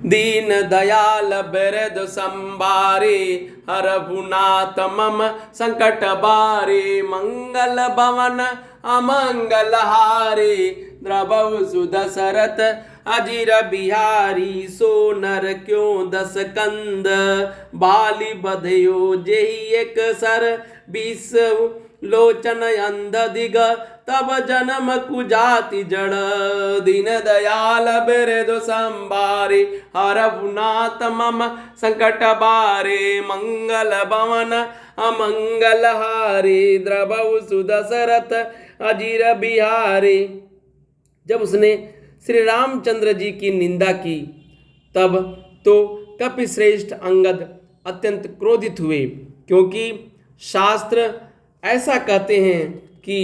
दीन दयाल बिरद संबारे, हरहु नाथ मम संकट बारे। मंगल भवन अमंगल हारे, द्रवहु सुदशरथ अजिर बिहारी। सो नर क्यों दस कंद, बाली बधयो जेहि एक सर। 20 लोचन अंध दिग, तब जन्म कुजाति जड़। दीन दयाल बिरद संबारे, हरहु नाथ मम संकट बारे। मंगल भवन अमंगल हारे, द्रवहु सुदशरथ अजिर बिहारे। जब उसने श्री रामचंद्र जी की निंदा की तब तो कपिश्रेष्ठ अंगद अत्यंत क्रोधित हुए, क्योंकि शास्त्र ऐसा कहते हैं कि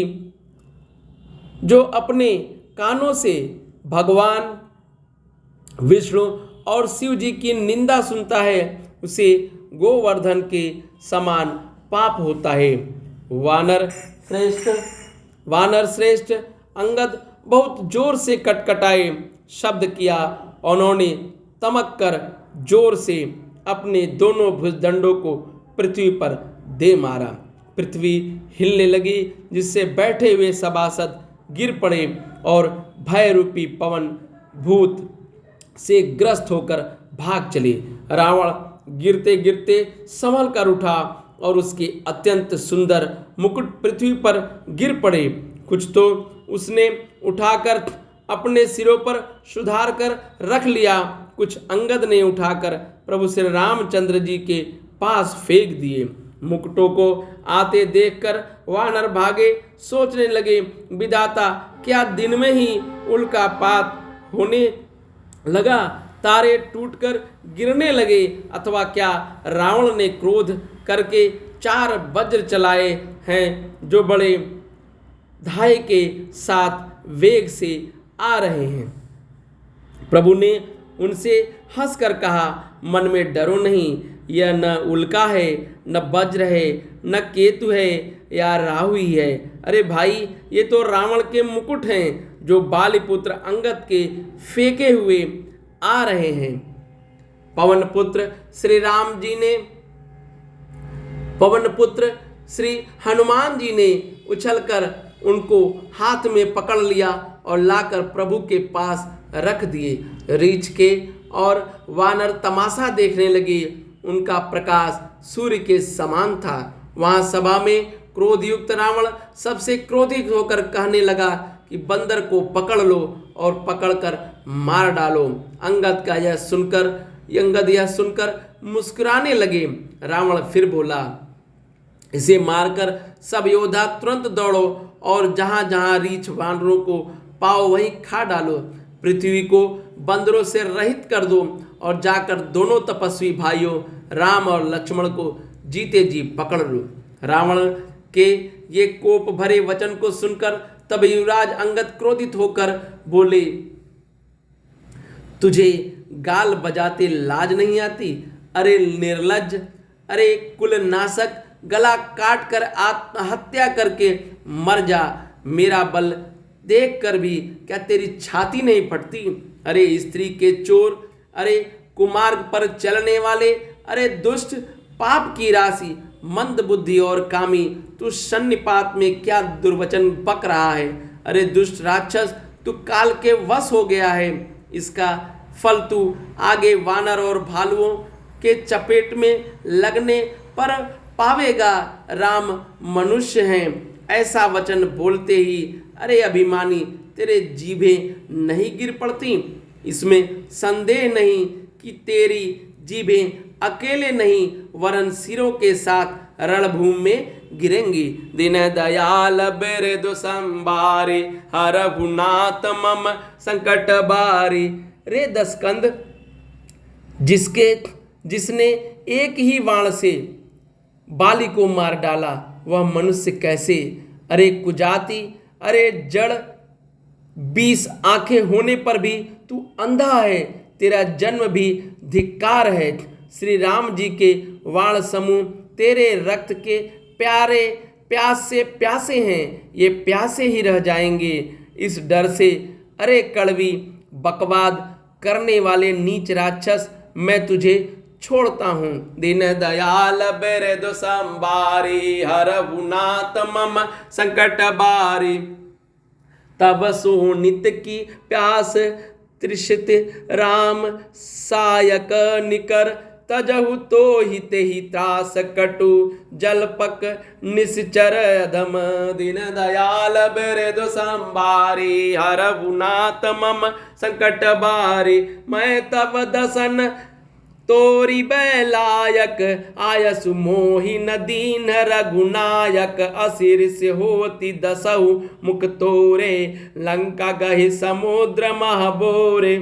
जो अपने कानों से भगवान विष्णु और शिव जी की निंदा सुनता है उसे गोवर्धन के समान पाप होता है। वानर श्रेष्ठ अंगद बहुत जोर से कटकटाए शब्द किया। उन्होंने तमक कर जोर से अपने दोनों भुजदंडों को पृथ्वी पर दे मारा। पृथ्वी हिलने लगी, जिससे बैठे हुए सभासद गिर पड़े और भय रूपी पवन भूत से ग्रस्त होकर भाग चले। रावण गिरते गिरते संभल कर उठा और उसके अत्यंत सुंदर मुकुट पृथ्वी पर गिर पड़े। कुछ तो उसने उठाकर अपने सिरों पर सुधार कर रख लिया, कुछ अंगद ने उठाकर प्रभु श्री रामचंद्र जी के पास फेंक दिए। मुकुटों को आते देखकर वानर भागे, सोचने लगे विधाता क्या दिन में ही उल्कापात होने लगा, तारे टूटकर गिरने लगे, अथवा क्या रावण ने क्रोध करके 4 वज्र चलाए हैं जो बड़े धाय के साथ वेग से आ रहे हैं। प्रभु ने उनसे हंसकर कहा, मन में डरो नहीं, यह न उल्का है, न वज्र है, न केतु है या राहु ही है। अरे भाई, ये तो रावण के मुकुट हैं जो बालीपुत्र अंगद के फेंके हुए आ रहे हैं। पवन पुत्र श्री हनुमान जी ने उछलकर उनको हाथ में पकड़ लिया और लाकर प्रभु के पास रख दिए। रीछ के और वानर तमाशा देखने लगे। उनका प्रकाश सूर्य के समान था। वहां सभा में क्रोधयुक्त रावण सबसे क्रोधित होकर कहने लगा कि बंदर को पकड़ लो और पकड़कर मार डालो। अंगद यह सुनकर मुस्कुराने लगे। रावण फिर बोला, इसे मारकर सब योद्धा तुरंत दौड़ो और जहां जहां रीछ वानरों को पाओ वहीं खा डालो। पृथ्वी को बंदरों से रहित कर दो और जाकर दोनों तपस्वी भाइयों राम और लक्ष्मण को जीते जी पकड़ लो। रावण के ये कोप भरे वचन को सुनकर तब युवराज अंगद क्रोधित होकर बोले, तुझे गाल बजाते लाज नहीं आती? अरे निर्लज्ज, अरे कुलनाशक, गला काट कर आत्महत्या करके मर जा। मेरा बल देख कर भी क्या तेरी छाती नहीं फटती? अरे स्त्री के चोर, अरे कुमार्ग पर चलने वाले, अरे दुष्ट, पाप की राशि, मंद बुद्धि और कामी, तू सन्निपात में क्या दुर्वचन बक रहा है? अरे दुष्ट राक्षस, तू काल के वश हो गया है। इसका फल तू आगे वानर और भालुओं के चपेट में लगने पर पावेगा। राम मनुष्य हैं। ऐसा वचन बोलते ही अरे अभिमानी, तेरे जीभें नहीं गिर पड़ती? इसमें संदेह नहीं कि तेरी जीभें अकेले नहीं वरन सिरों के साथ रणभूमि में गिरेंगी। दीन दयाल बिरद संबारे, हरहु नाथ मम संकट बारे। रे दसकंद, जिसने एक ही बाण से बाली को मार डाला वह मनुष्य कैसे? अरे कुजाति, अरे जड़, 20 आंखें होने पर भी तू अंधा है। तेरा जन्म भी धिक्कार है। श्री राम जी के वाण समूह तेरे रक्त के प्यास से प्यासे हैं। ये प्यासे ही रह जाएंगे। इस डर से अरे कड़वी बकवाद करने वाले नीच राक्षस, मैं तुझे छोड़ता हूँ। दीन दयाल बिरदु संबारी, हरहु नाथ मम संकट बारी। तब सो नित की प्यास तृषित राम सायक निकर, तजहु तो ही त्रास कटु जलपक निश्चर अधम। दीन दयाल बिरदु संबारी, हरहु नाथ मम संकट बारी। मैं तब दसन तोरी बैलायक, आयसु मोहि न दीन रघुनायक। असिर से होती दसहु मुख तोरे, लंका गहि समुद्र महबोरे।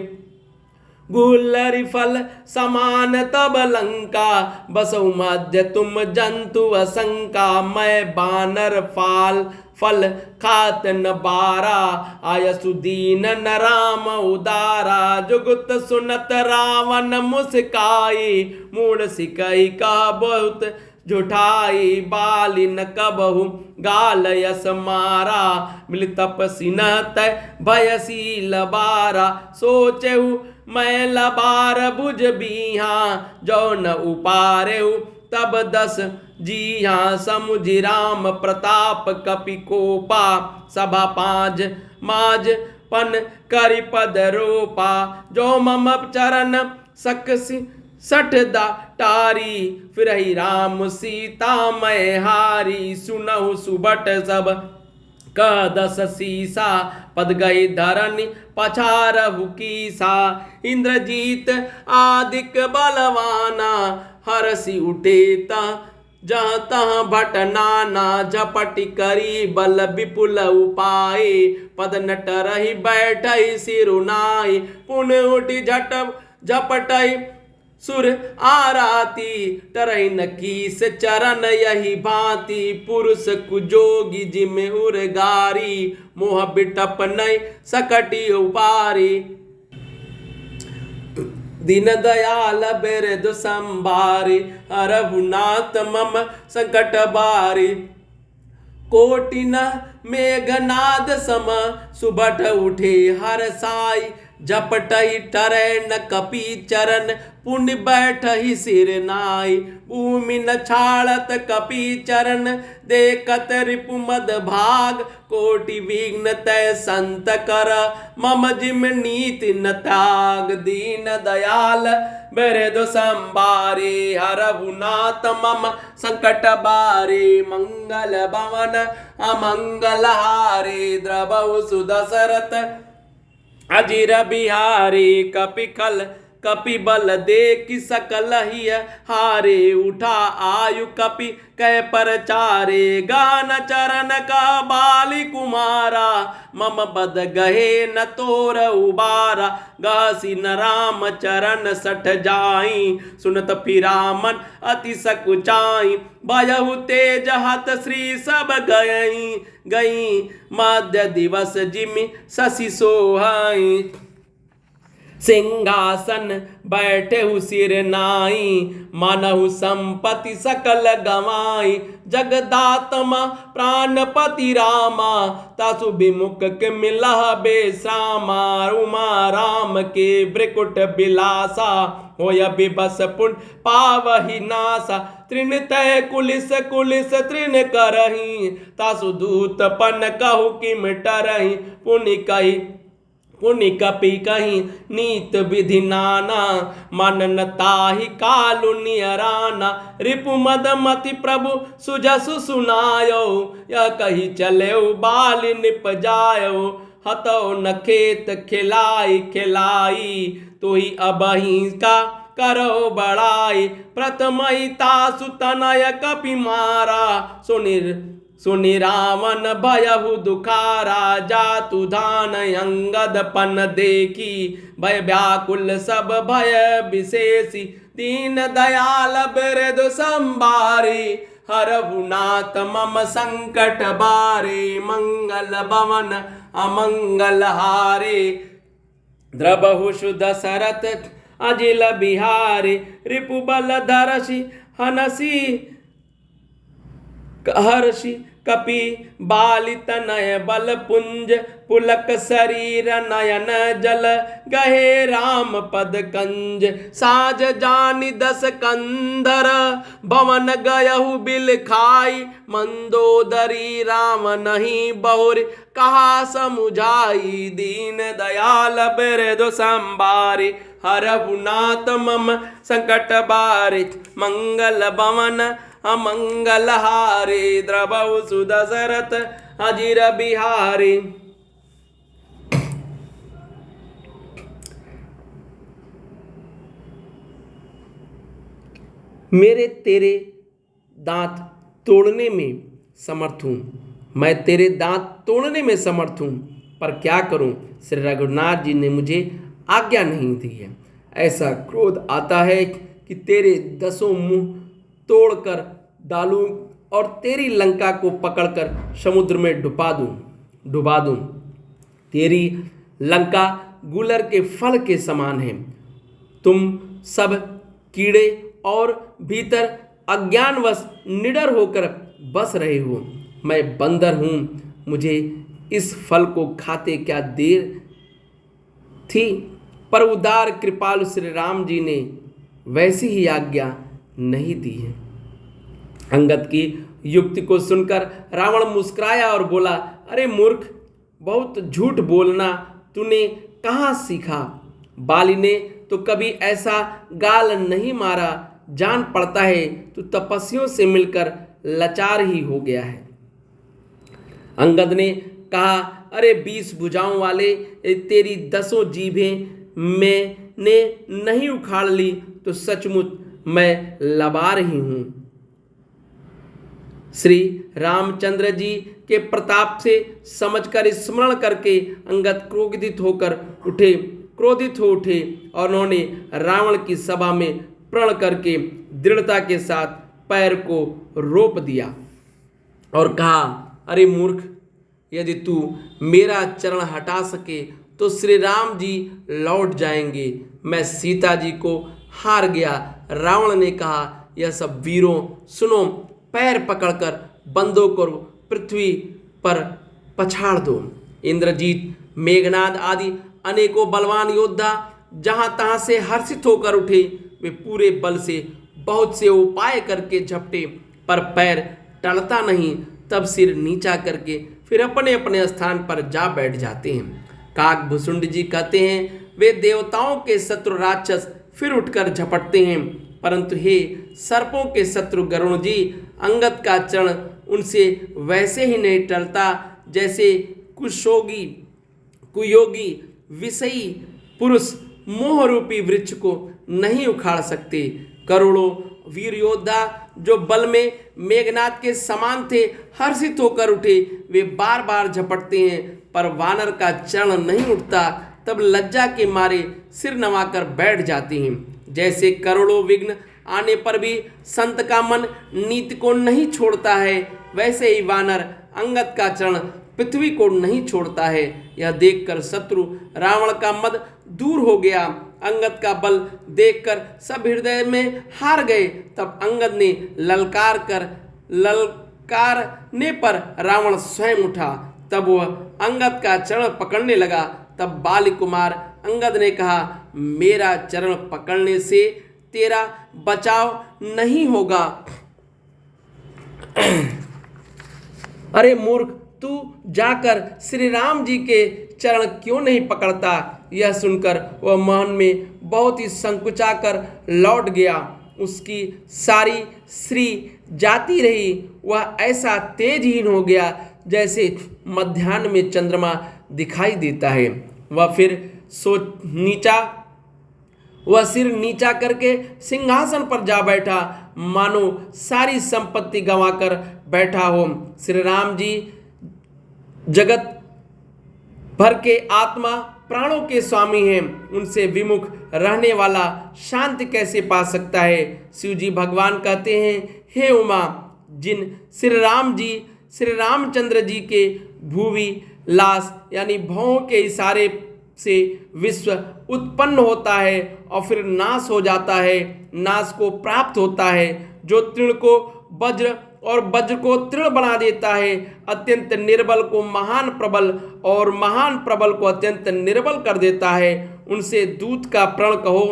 गुल्लरि फल समान तब लंका, बसौ मध्य तुम जंतु असंका। मैं बानर फाल फल खात न बारा, आयसु दीन न राम उदारा। जुगुत सुनत रावण मुस्काई, मूढ़ सिकई का बहुत झुठाई। बाली न कबहु गाल यस मारा, मिल तपसी न तय भयशील बारा। सोचेहु मैं लबार भुज बीहा, जो न उपारेहु तब दस जीहा। समुझि राम प्रताप कपि कोपा, सभा पाँच माज पन करि पद रोपा। जो मम चरण सकसि सठ टारी, फिरहि राम सीता मैं हारी। सुनहु सुबट सब कह दस सीसा, पद गई धरनि पछारहु कीसा। इंद्रजीत आदिक बलवाना, हरसि उठे जहाँ तहाँ भट नाना। झपटि करी बल विपुल उपाय, पद नट रही बैठई सिरुनाई। पुन उठि झट झपटई सुर आराती, तरई न कीस चरण यही भांति। पुरुष कुजोगी जिम उर्गारी, मोह बिटप नय सकटि उपारी। दीन दयाल बिरदु संबारी, हरहु नाथ मम संकट बारी। कोटि न मेघनाद सम, सुबट उठे हर साई। झपटहि टरै न कपि चरण, पुण्य बैठहि सिर नाई। भूमि न छाड़त कपि चरण, देखत रिपु मद भाग। कोटि विघ्न तय संत कर, मम जिम नीति न त्याग। दीन दयाल बिरदु संबारी, हरहु नाथ मम संकट बारी। मंगल भवन अमंगल हारी, द्रवहु सुदशरथ अजिर बिहारी। कपि खल कपि बल देखि सकल ही हारे, उठा आयु कपि कै परचारे। गान चरण का बाली कुमारा, मम बद गहे न तोर उबारा। गहसी न राम चरण सठ जाई, सुनत फिरामन अति सकुचाई। भयहु तेज हत श्री सब गयई, गई मध्य दिवस जिमि शशि सोहाई। सिंहासन बैठेहु सिर नाई, मानहु संपत्ति सकल गवाई। जगदात्मा प्राणपति रामा, तासु विमुख के मिलह बेश्रामा। उमा राम के ब्रिकुट बिलासा, होय बिबस पुन पावहि नासा। तृण तय कुलिस कुलिस तृण करही, तासु दूत पन कहु किम टरही। पुनि कपि कहीं नीत विधि नाना, मनन ताहि कालु नियराना। रिपु मद मति प्रभु सुजसु सुनायो, यह कही चलेउ बाली निपजायो। हतौ न खेत खिलाई खिलाई, तोहि अबहि का करो बड़ाई। प्रथमहि तासु तनय कपि मारा, सुनि रावण भयहु दुखारा। जातु धान अंगद पन देखी, भय व्याकुल सब भय विशेषी। दीन दयाल बिरदु संबारी, हरहु नाथ मम संकट बारे। मंगल भवन अमंगल हारे, द्रवहु सुदशरथ अजिल बिहारी। रिपु बल धरसि हनसी हर्षि कपि बालि तनय बल पुंज पुलक शरीर नयन जल गहे राम पद कंज साज जानि दस कंधर भवन गयहु बिल खाई मंदोदरी राम नहीं बहुर कहा समुझाई दीन दयाल बिरदु संबारी हरहु नाथ मम संकट बारि मंगल भवन अमंगल हारे द्रवहु सुदशरथ अजिर बिहारी। मेरे तेरे दांत तोड़ने में समर्थ हूँ, मैं तेरे दांत तोड़ने में समर्थ हूँ, पर क्या करूँ, श्री रघुनाथ जी ने मुझे आज्ञा नहीं दी है। ऐसा क्रोध आता है कि तेरे 10 मुंह तोड़कर डालूं और तेरी लंका को पकड़कर समुद्र में डुबा दूं। तेरी लंका गुलर के फल के समान है। तुम सब कीड़े और भीतर अज्ञानवश निडर होकर बस रहे हो। मैं बंदर हूँ, मुझे इस फल को खाते क्या देर थी, पर उदार कृपालु श्री राम जी ने वैसी ही आज्ञा नहीं दी है। अंगद की युक्ति को सुनकर रावण मुस्कुराया और बोला, अरे मूर्ख, बहुत झूठ बोलना तूने कहाँ सीखा? बाली ने तो कभी ऐसा गाल नहीं मारा। जान पड़ता है तू तपस्वियों से मिलकर लाचार ही हो गया है। अंगद ने कहा, अरे 20 भुजाओं वाले तेरी 10 जीभें मैंने नहीं उखाड़ ली तो सचमुच मैं लबार ही हूँ। श्री रामचंद्र जी के प्रताप से समझकर स्मरण करके अंगद क्रोधित हो उठे और उन्होंने रावण की सभा में प्रण करके दृढ़ता के साथ पैर को रोप दिया और कहा, अरे मूर्ख, यदि तू मेरा चरण हटा सके तो श्री राम जी लौट जाएंगे। मैं सीता जी को हार गया। रावण ने कहा, यह सब वीरों सुनो, पैर पकड़कर बंदों को पृथ्वी पर पछाड़ दो। इंद्रजीत, मेघनाद आदि अनेकों बलवान योद्धा जहां तहां से हर्षित होकर उठे। वे पूरे बल से बहुत से उपाय करके झपटे, पर पैर टलता नहीं। तब सिर नीचा करके फिर अपने अपने स्थान पर जा बैठ जाते हैं। काकभूषुंड जी कहते हैं, वे देवताओं के शत्रु राक्षस फिर उठकर झपटते हैं, परंतु हे सर्पों के शत्रु गरुण जी, अंगद का चरण उनसे वैसे ही नहीं टलता जैसे कुयोगी विषयी पुरुष मोह रूपी वृक्ष को नहीं उखाड़ सकते। करोड़ों वीर योद्धा जो बल में मेघनाद के समान थे हर्षित होकर उठे। वे बार बार झपटते हैं, पर वानर का चरण नहीं उठता। तब लज्जा के मारे सिर नवाकर बैठ जाते हैं। जैसे करोड़ों विघ्न आने पर भी संत का मन नीति को नहीं छोड़ता है, वैसे ही वानर अंगद का चरण पृथ्वी को नहीं छोड़ता है। यह देखकर शत्रु रावण का मद दूर हो गया। अंगद का बल देखकर सब हृदय में हार गए। तब अंगद ने ललकारने पर रावण स्वयं उठा। तब वह अंगद का चरण पकड़ने लगा। तब बाली कुमार अंगद ने कहा, मेरा चरण पकड़ने से तेरा बचाव नहीं होगा। अरे मूर्ख, तू जाकर श्री राम जी के चरण क्यों नहीं पकड़ता? यह सुनकर वह मन में बहुत ही संकुचाकर लौट गया। उसकी सारी श्री जाती रही। वह ऐसा तेजहीन हो गया जैसे मध्याह्न में चंद्रमा दिखाई देता है। वह सिर नीचा करके सिंहासन पर जा बैठा, मानो सारी संपत्ति गंवाकर बैठा हो। श्री राम जी जगत भर के आत्मा प्राणों के स्वामी हैं। उनसे विमुख रहने वाला शांति कैसे पा सकता है? शिव जी भगवान कहते हैं, हे उमा, जिन श्री रामचंद्र जी के भूवि लास यानी भौं के इशारे से विश्व उत्पन्न होता है और फिर नाश हो जाता है, नाश को प्राप्त होता है। जो तृण को वज्र और वज्र को तृण बना देता है। अत्यंत निर्बल को महान प्रबल और महान प्रबल को अत्यंत निर्बल कर देता है। उनसे दूत का प्रण कहो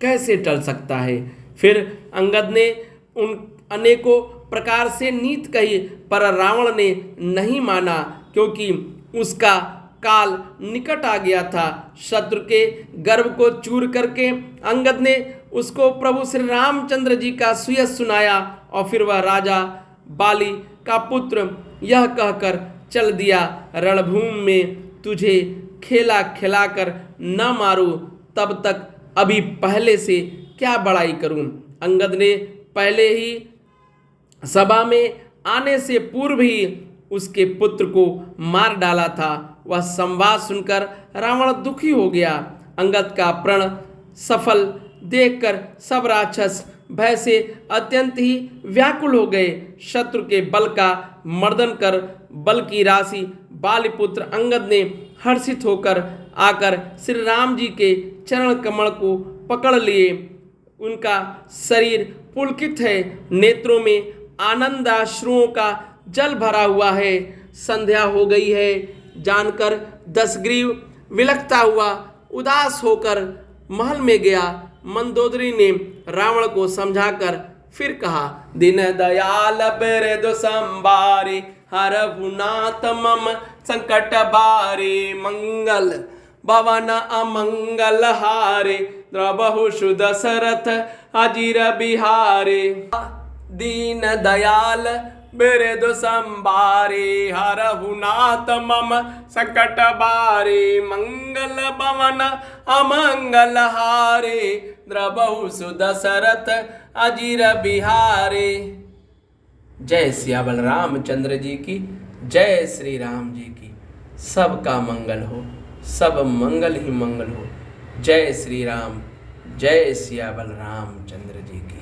कैसे टल सकता है। फिर अंगद ने उन अनेकों प्रकार से नीत कही, पर रावण ने नहीं माना, क्योंकि उसका काल निकट आ गया था। शत्रु के गर्व को चूर करके अंगद ने उसको प्रभु श्री रामचंद्र जी का सुयश सुनाया, और फिर वह राजा बाली का पुत्र यह कहकर चल दिया, रणभूमि में तुझे खेला खिलाकर न मारूं, तब तक अभी पहले से क्या बड़ाई करूं। अंगद ने पहले ही सभा में आने से पूर्व ही उसके पुत्र को मार डाला था। वह संवाद सुनकर रावण दुखी हो गया। अंगद का प्रण सफल देखकर सब राक्षस भय से अत्यंत ही व्याकुल हो गए। शत्रु के बल का मर्दन कर बल की राशि बालीपुत्र अंगद ने हर्षित होकर आकर श्री राम जी के चरण कमल को पकड़ लिए। उनका शरीर पुलकित है, नेत्रों में आनंदाश्रुओं का जल भरा हुआ है। संध्या हो गई है जानकर दशग्रीव विलखता हुआ उदास होकर महल में गया। मंदोदरी ने रावण को समझाकर फिर कहा, दीन दयाल बिरदु संबारे हरहु नाथ मम संकट बारे, मंगल भवन अमंगल हारे, द्रवहु सुदशरथ अजीर बिहारे। दीन दयाल बिरदु संबारे हरहु नाथ मम संकट बारे, मंगल भवन अमंगल हारे, द्रवहु सुदशरथ अजीर बिहारे। जय सियावल रामचंद्र जी की, जय श्री राम जी की। सबका मंगल हो, सब मंगल ही मंगल हो। जय श्री राम, जय सियावल रामचंद्र जी की।